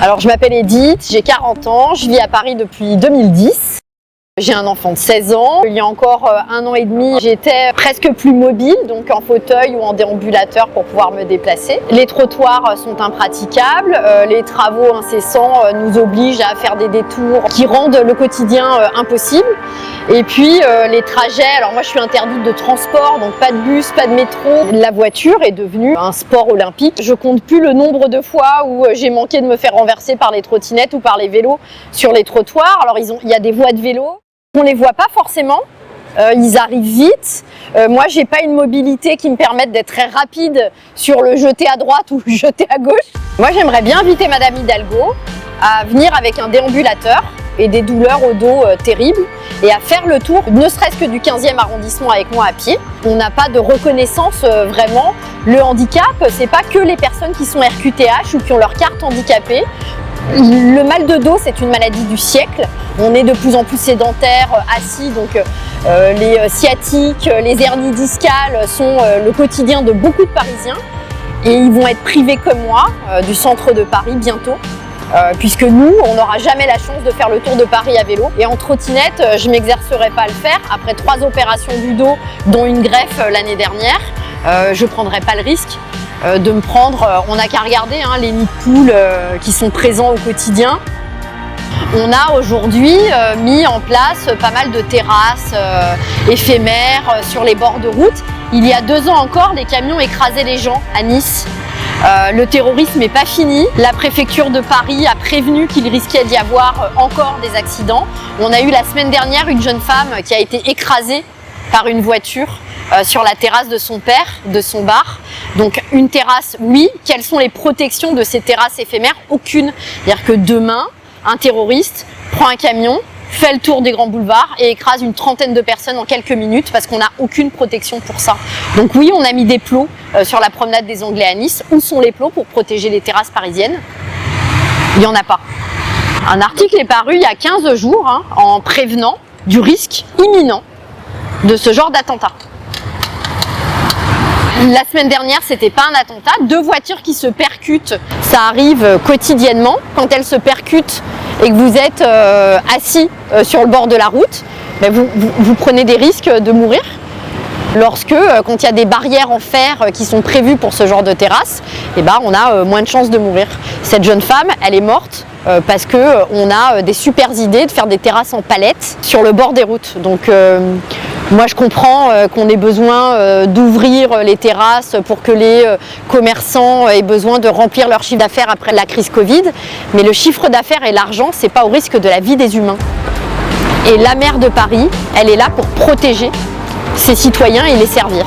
Alors je m'appelle Edith, j'ai 40 ans, je vis à Paris depuis 2010. J'ai un enfant de 16 ans. Il y a encore 1 an et demi, j'étais presque plus mobile, donc en fauteuil ou en déambulateur pour pouvoir me déplacer. Les trottoirs sont impraticables, les travaux incessants nous obligent à faire des détours qui rendent le quotidien impossible. Et puis les trajets, alors moi je suis interdite de transport, donc pas de bus, pas de métro. La voiture est devenue un sport olympique. Je compte plus le nombre de fois où j'ai manqué de me faire renverser par les trottinettes ou par les vélos sur les trottoirs. Alors il y a des voies de vélo. On les voit pas forcément, ils arrivent vite. Moi, j'ai pas une mobilité qui me permette d'être très rapide sur le jeté à droite ou le jeté à gauche. Moi, j'aimerais bien inviter Madame Hidalgo à venir avec un déambulateur et des douleurs au dos terribles et à faire le tour, ne serait-ce que du 15e arrondissement avec moi à pied. On n'a pas de reconnaissance vraiment. Le handicap, c'est pas que les personnes qui sont RQTH ou qui ont leur carte handicapée. Le mal de dos, c'est une maladie du siècle. On est de plus en plus sédentaires, assis, donc les sciatiques, les hernies discales sont le quotidien de beaucoup de Parisiens. Et ils vont être privés comme moi du centre de Paris bientôt, puisque nous, on n'aura jamais la chance de faire le tour de Paris à vélo. Et en trottinette, je ne m'exercerai pas à le faire. Après 3 opérations du dos, dont une greffe l'année dernière, je ne prendrai pas le risque de me prendre, on n'a qu'à regarder les nids de poules qui sont présents au quotidien. On a aujourd'hui mis en place pas mal de terrasses éphémères sur les bords de route. Il y a 2 ans encore, des camions écrasaient les gens à Nice. Le terrorisme n'est pas fini. La préfecture de Paris a prévenu qu'il risquait d'y avoir encore des accidents. On a eu la semaine dernière une jeune femme qui a été écrasée par une voiture sur la terrasse de son père, de son bar. Donc une terrasse, oui. Quelles sont les protections de ces terrasses éphémères? Aucune. C'est-à-dire que demain, un terroriste prend un camion, fait le tour des grands boulevards et écrase une trentaine de personnes en quelques minutes parce qu'on n'a aucune protection pour ça. Donc oui, on a mis des plots sur la promenade des Anglais à Nice. Où sont les plots pour protéger les terrasses parisiennes? Il n'y en a pas. Un article est paru il y a 15 jours en prévenant du risque imminent de ce genre d'attentat. La semaine dernière, c'était pas un attentat. 2 voitures qui se percutent, ça arrive quotidiennement. Quand elles se percutent et que vous êtes assis sur le bord de la route, vous prenez des risques de mourir. Quand il y a des barrières en fer qui sont prévues pour ce genre de terrasse, on a moins de chances de mourir. Cette jeune femme, elle est morte parce qu'on a des super idées de faire des terrasses en palettes sur le bord des routes. Donc moi je comprends qu'on ait besoin d'ouvrir les terrasses pour que les commerçants aient besoin de remplir leur chiffre d'affaires après la crise Covid, mais le chiffre d'affaires et l'argent, c'est pas au risque de la vie des humains. Et la maire de Paris, elle est là pour protéger ses citoyens et les servir.